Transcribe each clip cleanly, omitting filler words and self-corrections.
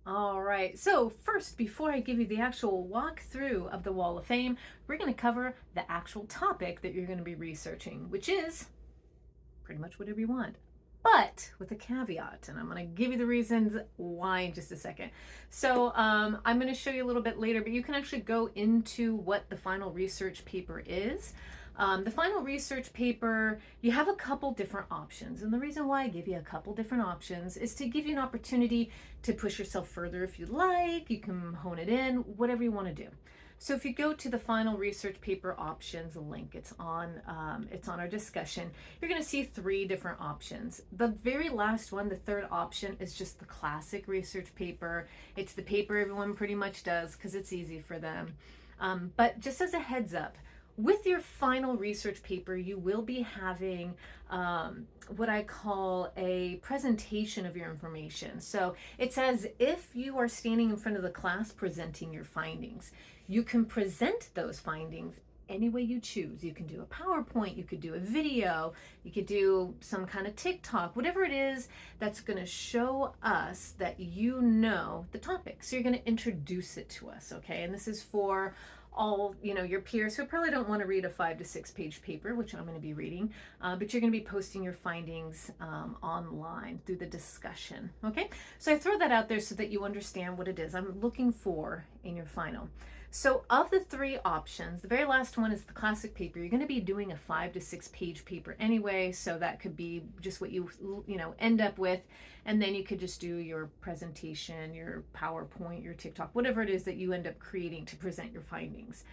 All right, so first, before I give you the actual walkthrough of the Wall of Fame, we're going to cover the actual topic that you're going to be researching, which is pretty much whatever you want, but with a caveat. And I'm going to give you the reasons why in just a second. So I'm going to show you a little bit later, but you can actually go into what the final research paper is. The final research paper, you have a couple different options. And the reason why I give you a couple different options is to give you an opportunity to push yourself further if you like. You can hone it in, whatever you want to do. So if you go to the final research paper options link, it's on our discussion. You're going to see three different options. The very last one, the third option, is just the classic research paper. It's the paper everyone pretty much does because it's easy for them. But just as a heads up, with your final research paper, you will be having what I call a presentation of your information. So it's as if you are standing in front of the class presenting your findings. You can present those findings any way you choose. You can do a PowerPoint, you could do a video, you could do some kind of TikTok, whatever it is that's going to show us that you know the topic. So you're going to introduce it to us, okay? And this is for all your peers who probably don't want to read a 5 to 6 page paper, which I'm going to be reading, but you're going to be posting your findings online through the discussion. Okay, so I throw that out there so that you understand what it is I'm looking for in your final. So of the three options, the very last one is the classic paper. You're going to be doing a 5 to 6 page paper anyway, so that could be just what you end up with, and then you could just do your presentation, your PowerPoint, your TikTok, whatever it is that you end up creating to present your findings.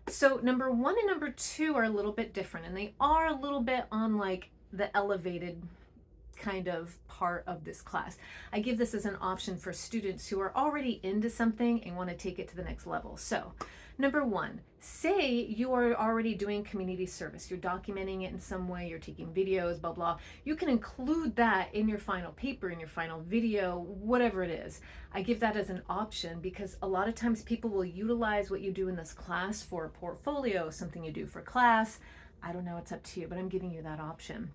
So number one and number two are a little bit different, and they are a little bit on like the elevated kind of part of this class. I give this as an option for students who are already into something and want to take it to the next level. So number one, say you are already doing community service, you're documenting it in some way, you're taking videos, blah blah. You can include that in your final paper, in your final video, whatever it is. I give that as an option because a lot of times people will utilize what you do in this class for a portfolio, something you do for class. I don't know, it's up to you, but I'm giving you that option.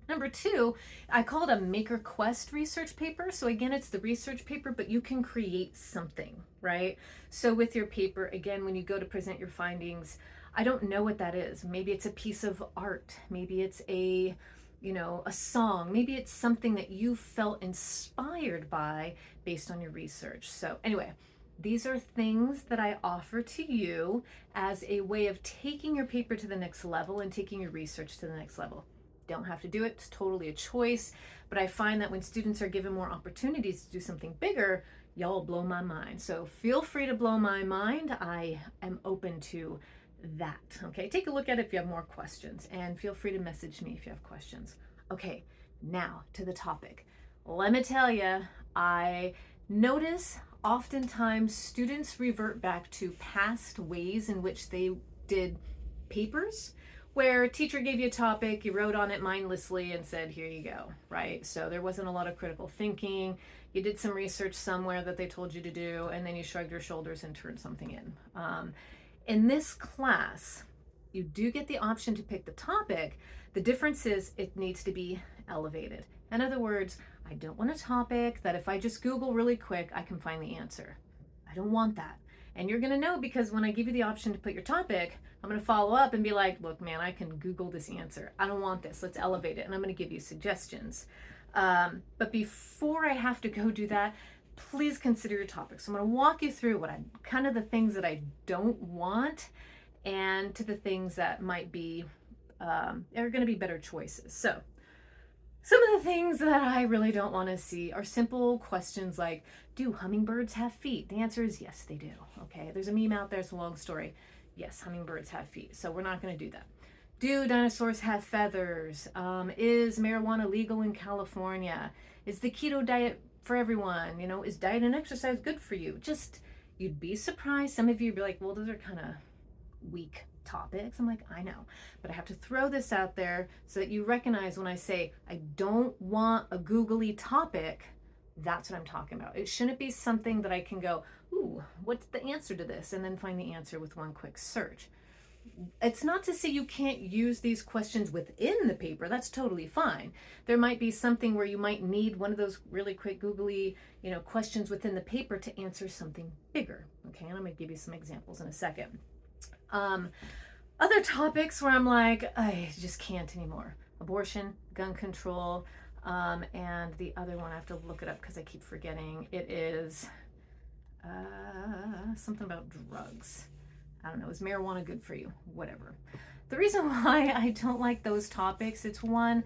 Number two, I call it a Maker Quest research paper. So again, it's the research paper, but you can create something, right? So with your paper, again, when you go to present your findings, I don't know what that is. Maybe it's a piece of art. Maybe it's a song. Maybe it's something that you felt inspired by based on your research. So anyway, these are things that I offer to you as a way of taking your paper to the next level and taking your research to the next level. Don't have to do it, it's totally a choice. But I find that when students are given more opportunities to do something bigger, y'all blow my mind. So feel free to blow my mind. I am open to that. Okay, take a look at it if you have more questions, and feel free to message me if you have questions. Okay, now to the topic. Let me tell you, I notice oftentimes students revert back to past ways in which they did papers, where a teacher gave you a topic, you wrote on it mindlessly and said, here you go, right? So there wasn't a lot of critical thinking. You did some research somewhere that they told you to do, and then you shrugged your shoulders and turned something in. In this class, you do get the option to pick the topic. The difference is it needs to be elevated. In other words, I don't want a topic that if I just Google really quick, I can find the answer. I don't want that. And you're going to know because when I give you the option to put your topic, I'm going to follow up and be like, look, man, I can Google this answer. I don't want this. Let's elevate it. And I'm going to give you suggestions. But before I have to go do that, please consider your topic. So I'm going to walk you through what I'm kind of the things that I don't want and to the things that might be, are going to be better choices. So some of the things that I really don't want to see are simple questions like, do hummingbirds have feet? The answer is yes, they do. Okay, there's a meme out there, it's a long story. Yes, hummingbirds have feet, so we're not going to do that. Do dinosaurs have feathers? Is marijuana legal in California? Is the keto diet for everyone? Is diet and exercise good for you? Just, you'd be surprised. Some of you would be like, well, those are kind of weak topics. I'm like, I know, but I have to throw this out there so that you recognize when I say I don't want a googly topic, that's what I'm talking about. It shouldn't be something that I can go, ooh, what's the answer to this? And then find the answer with one quick search. It's not to say you can't use these questions within the paper. That's totally fine. There might be something where you might need one of those really quick googly, questions within the paper to answer something bigger. Okay, and I'm going to give you some examples in a second. Other topics where I'm like, I just can't anymore. Abortion, gun control, and the other one, I have to look it up because I keep forgetting. It is something about drugs. I don't know, is marijuana good for you? Whatever. The reason why I don't like those topics, it's one,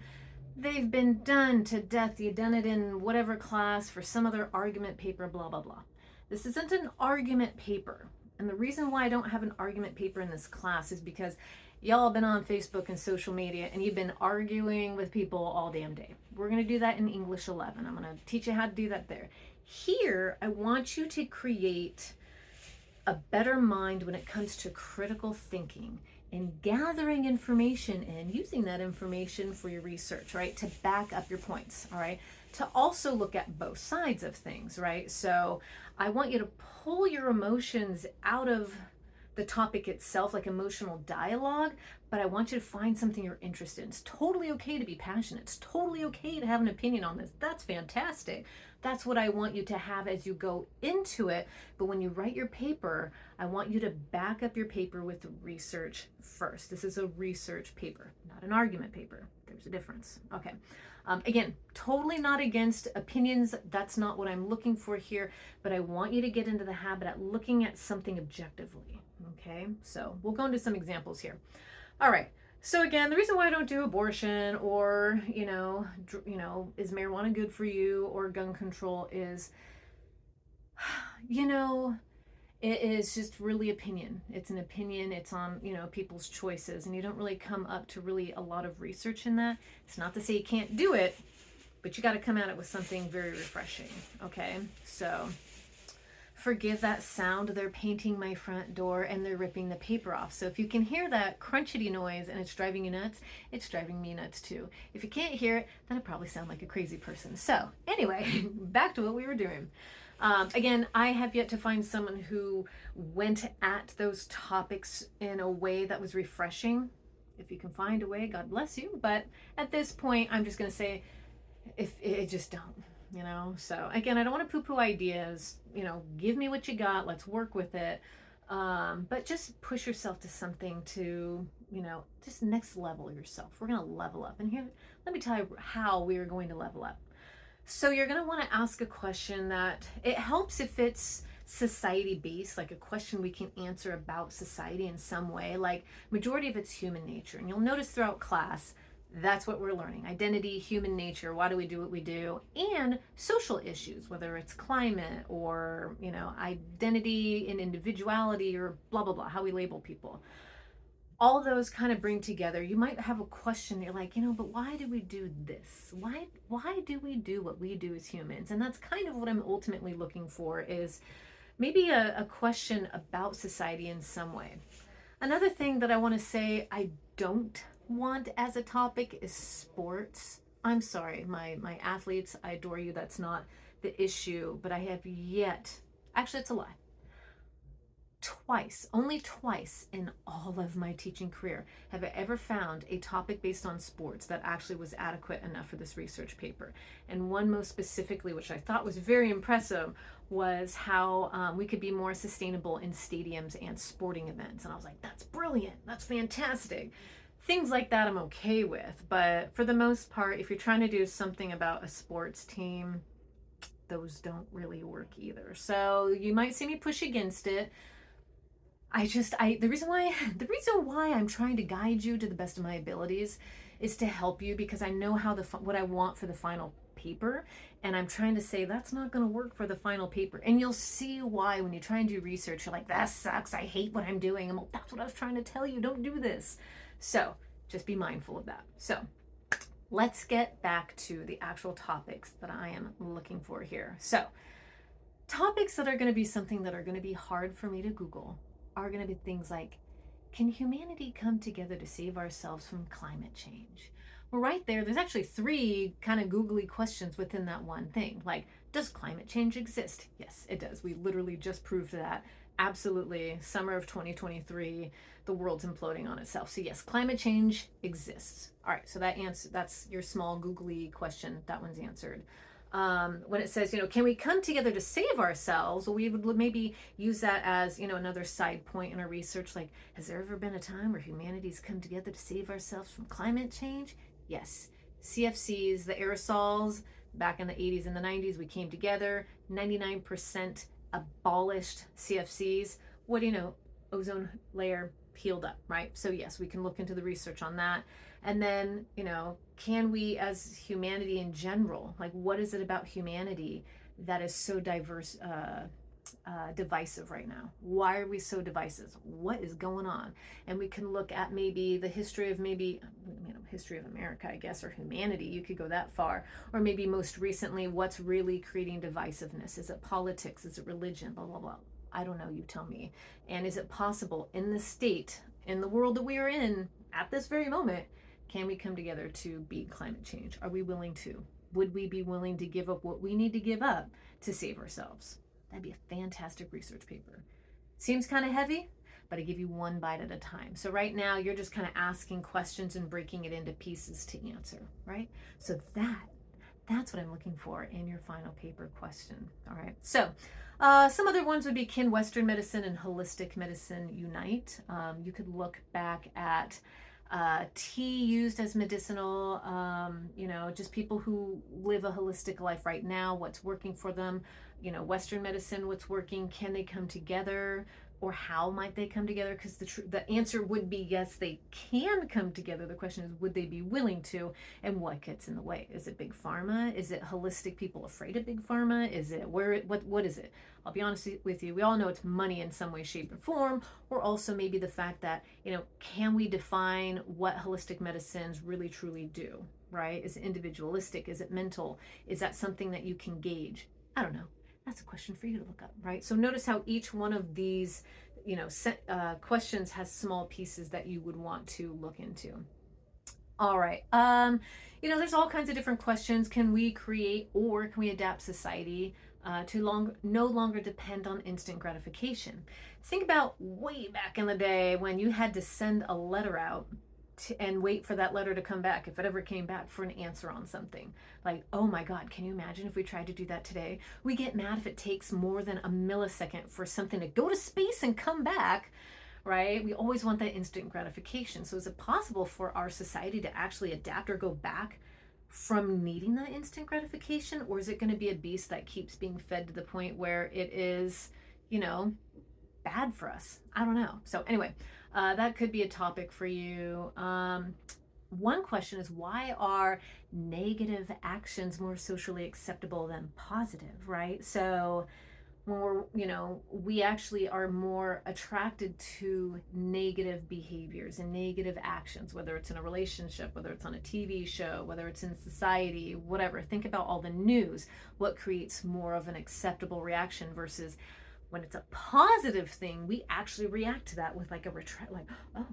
they've been done to death. You've done it in whatever class for some other argument paper, blah, blah, blah. This isn't an argument paper. And the reason why I don't have an argument paper in this class is because y'all have been on Facebook and social media and you've been arguing with people all damn day. We're going to do that in English 11. I'm going to teach you how to do that there. Here, I want you to create a better mind when it comes to critical thinking and gathering information and using that information for your research, right? To back up your points, all right? To also look at both sides of things, right? So I want you to pull your emotions out of the topic itself, like emotional dialogue, but I want you to find something you're interested in. It's totally okay to be passionate. It's totally okay to have an opinion on this. That's fantastic. That's what I want you to have as you go into it. But when you write your paper, I want you to back up your paper with research first. This is a research paper, not an argument paper. There's a difference. Okay. Again, totally not against opinions. That's not what I'm looking for here, but I want you to get into the habit of looking at something objectively. Okay, so we'll go into some examples here. All right. So again, the reason why I don't do abortion or, is marijuana good for you or gun control is, it is just really opinion. It's an opinion. It's on, people's choices. And you don't really come up to really a lot of research in that. It's not to say you can't do it, but you got to come at it with something very refreshing. Okay. So forgive that sound. They're painting my front door and they're ripping the paper off. So if you can hear that crunchity noise and it's driving you nuts, it's driving me nuts too. If you can't hear it, then I probably sound like a crazy person. So anyway, back to what we were doing. Again, I have yet to find someone who went at those topics in a way that was refreshing. If you can find a way, God bless you. But at this point, I'm just going to say, if it just don't, So again, I don't want to poo-poo ideas. Give me what you got. Let's work with it. But just push yourself to something to, just next level yourself. We're going to level up. And here, let me tell you how we are going to level up. So you're going to want to ask a question that it helps if it's society based, like a question we can answer about society in some way, like majority of it's human nature. And you'll notice throughout class, that's what we're learning. Identity, human nature, why do we do what we do, and social issues, whether it's climate or, identity and individuality or blah, blah, blah, how we label people. All those kind of bring together. You might have a question. You're like, but why do we do this? Why do we do what we do as humans? And that's kind of what I'm ultimately looking for is maybe a question about society in some way. Another thing that I want to say I don't want as a topic is sports. I'm sorry, my athletes, I adore you. That's not the issue, but I have yet, actually it's a lie. Only twice in all of my teaching career have I ever found a topic based on sports that actually was adequate enough for this research paper. And one most specifically, which I thought was very impressive, was how we could be more sustainable in stadiums and sporting events. And I was like, that's brilliant. That's fantastic. Things like that I'm okay with. But for the most part, if you're trying to do something about a sports team, those don't really work either. So you might see me push against it. The reason why I'm trying to guide you to the best of my abilities is to help you, because I know what I want for the final paper, and I'm trying to say that's not going to work for the final paper. And you'll see why when you try and do research, you're like, that sucks. I hate what I'm doing. I'm like, that's what I was trying to tell you. Don't do this. So just be mindful of that. So let's get back to the actual topics that I am looking for here. So topics that are going to be something that are going to be hard for me to Google are going to be things like, can humanity come together to save ourselves from climate change? Well, right there's actually 3 kind of googly questions within that one thing. Like, Does climate change exist? Yes, it does. We literally just proved that. Absolutely. Summer of 2023, the world's imploding on itself. So yes, climate change exists. All right, so that's your small googly question. That one's answered. When it says, can we come together to save ourselves? Well, we would maybe use that as, another side point in our research. Like, has there ever been a time where humanity's come together to save ourselves from climate change? Yes. CFCs, the aerosols, back in the 80s and the 90s, we came together. 99% abolished CFCs. What do you know? Ozone layer healed up, right? So yes, we can look into the research on that. And then, can we as humanity in general, like what is it about humanity that is so divisive right now? Why are we so divisive? What is going on? And we can look at maybe the history of history of America, I guess, or humanity. You could go that far. Or maybe most recently, what's really creating divisiveness? Is it politics? Is it religion? Blah, blah, blah. I don't know. You tell me. And is it possible in the state, in the world that we are in at this very moment, can we come together to beat climate change? Are we willing to? Would we be willing to give up what we need to give up to save ourselves? That'd be a fantastic research paper. Seems kind of heavy, but I give you one bite at a time. So right now you're just kind of asking questions and breaking it into pieces to answer, right? So that's what I'm looking for in your final paper question. All right. So some other ones would be, can Western medicine and holistic medicine unite? You could look back at tea used as medicinal, just people who live a holistic life right now, what's working for them, Western medicine, what's working, can they come together, or how might they come together? Because the answer would be yes, they can come together. The question is, would they be willing to, and what gets in the way? Is it big pharma? Is it holistic people afraid of big pharma? Is it what is it? I'll be honest with you, we all know it's money in some way, shape, or form, or also maybe the fact that, can we define what holistic medicines really truly do, right? Is it individualistic? Is it mental? Is that something that you can gauge? I don't know. That's a question for you to look up, right? So notice how each one of these, questions has small pieces that you would want to look into. All right. There's all kinds of different questions. Can we create or can we adapt society to no longer depend on instant gratification? Think about way back in the day when you had to send a letter out and wait for that letter to come back, if it ever came back, for an answer on something. Like, oh my God, can you imagine if we tried to do that today? We get mad if it takes more than a millisecond for something to go to space and come back, right? We always want that instant gratification. So is it possible for our society to actually adapt or go back from needing that instant gratification? Or is it going to be a beast that keeps being fed to the point where it is, bad for us? I don't know. So anyway, that could be a topic for you. One question is, why are negative actions more socially acceptable than positive, right? So when we actually are more attracted to negative behaviors and negative actions, whether it's in a relationship, whether it's on a TV show, whether it's in society, whatever. Think about all the news. What creates more of an acceptable reaction versus when it's a positive thing, we actually react to that with like oh,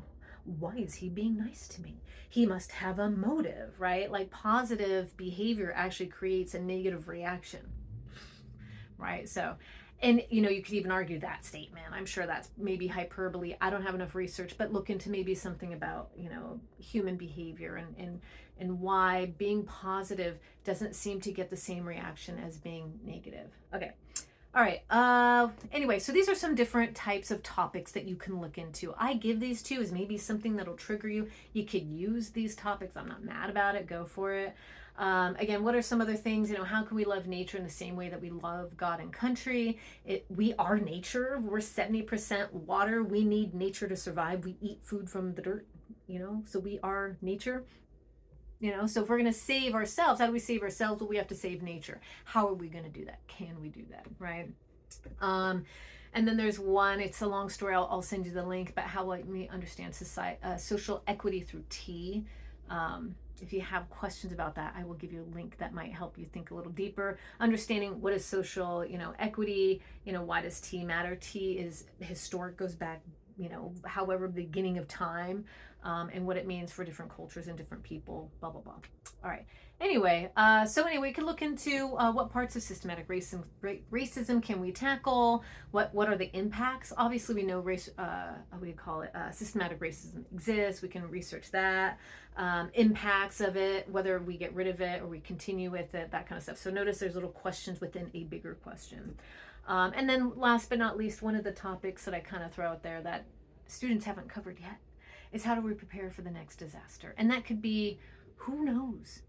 why is he being nice to me? He must have a motive, right? Like positive behavior actually creates a negative reaction, right? So, and you could even argue that statement. I'm sure that's maybe hyperbole. I don't have enough research, but look into maybe something about, human behavior and why being positive doesn't seem to get the same reaction as being negative. Okay. All right. Anyway, so these are some different types of topics that you can look into. I give these to you as maybe something that'll trigger you. You could use these topics. I'm not mad about it. Go for it. Again, what are some other things? How can we love nature in the same way that we love God and country? We are nature. We're 70% water. We need nature to survive. We eat food from the dirt, so we are nature. So if we're going to save ourselves, how do we save ourselves? Well, we have to save nature. How are we going to do that? Can we do that? Right. And then there's one, it's a long story. I'll send you the link, but how we understand social equity through tea. If you have questions about that, I will give you a link that might help you think a little deeper. Understanding what is social, equity, why does tea matter? Tea is historic, goes back, however, beginning of time, and what it means for different cultures and different people, blah, blah, blah. All right. Anyway, we can look into what parts of systematic racism can we tackle? What are the impacts? Obviously, we know what do you call it? Systematic racism exists. We can research that, impacts of it, whether we get rid of it or we continue with it, that kind of stuff. So notice there's little questions within a bigger question. And then last but not least, one of the topics that I kind of throw out there that students haven't covered yet is how do we prepare for the next disaster? And that could be, who knows?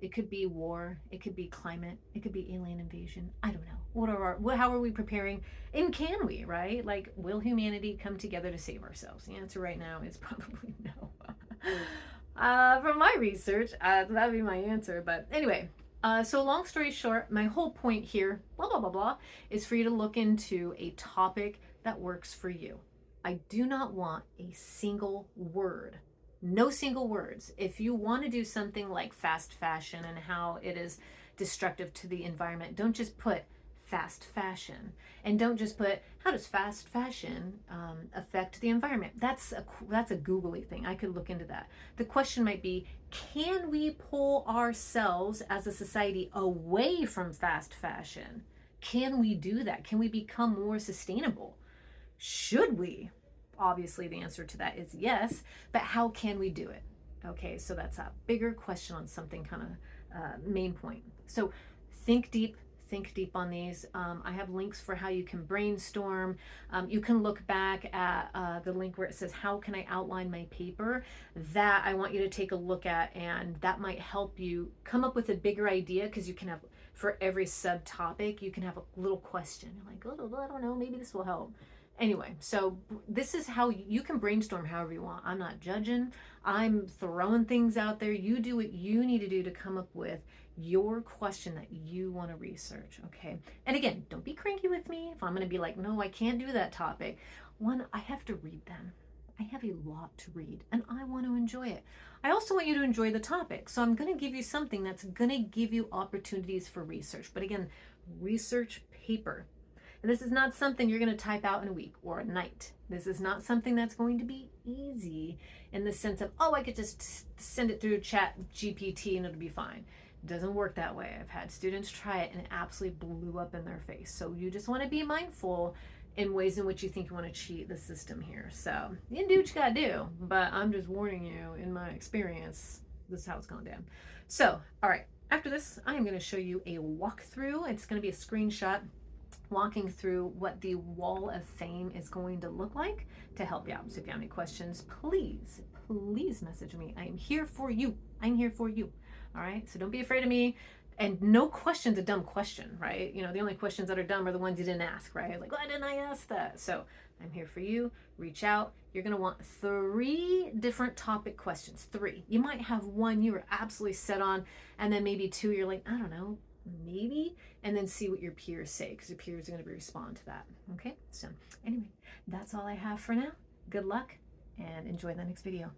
It could be war. It could be climate. It could be alien invasion. I don't know. How are we preparing? And can we, right? Like, will humanity come together to save ourselves? The answer right now is probably no. From my research, that'd be my answer. But anyway, so long story short, my whole point here, blah, blah, blah, blah, is for you to look into a topic that works for you. I do not want a single word. No single words. If you want to do something like fast fashion and how it is destructive to the environment, don't just put fast fashion, and don't just put how does fast fashion affect the environment. That's a googly thing. I could look into that. The question might be, can we pull ourselves as a society away from fast fashion? Can we do that? Can we become more sustainable? Should we? Obviously, the answer to that is yes, but how can we do it? Okay, so that's a bigger question on something kind of main point. So think deep on these. I have links for how you can brainstorm. You can look back at the link where it says, how can I outline my paper? That I want you to take a look at, and that might help you come up with a bigger idea, because you can have, for every subtopic, you can have a little question. You're like, oh, I don't know, maybe this will help. Anyway, so this is how you can brainstorm however you want. I'm not judging. I'm throwing things out there. You do what you need to do to come up with your question that you want to research, okay? And again, don't be cranky with me if I'm going to be like, no, I can't do that topic. One, I have to read them. I have a lot to read, and I want to enjoy it. I also want you to enjoy the topic, so I'm going to give you something that's going to give you opportunities for research. But again, research paper. And this is not something you're going to type out in a week or a night. This is not something that's going to be easy in the sense of, oh, I could just send it through Chat GPT and it'll be fine. It doesn't work that way. I've had students try it and it absolutely blew up in their face. So you just want to be mindful in ways in which you think you want to cheat the system here. So you can do what you got to do, but I'm just warning you, in my experience, this is how it's gone down. So, all right, after this, I am going to show you a walkthrough. It's going to be a screenshot walking through what the Wall of Fame is going to look like to help you out. So if you have any questions, please message me. I am here for you. I'm here for you. All right. So don't be afraid of me. And no question's a dumb question, right? You know, the only questions that are dumb are the ones you didn't ask, right? Like, why didn't I ask that? So I'm here for you. Reach out. You're going to want 3 different topic questions. 3. You might have one you were absolutely set on, and then maybe 2 you're like, I don't know, maybe, and then see what your peers say, because your peers are going to respond to that. Okay, so anyway, that's all I have for now. Good luck and enjoy the next video.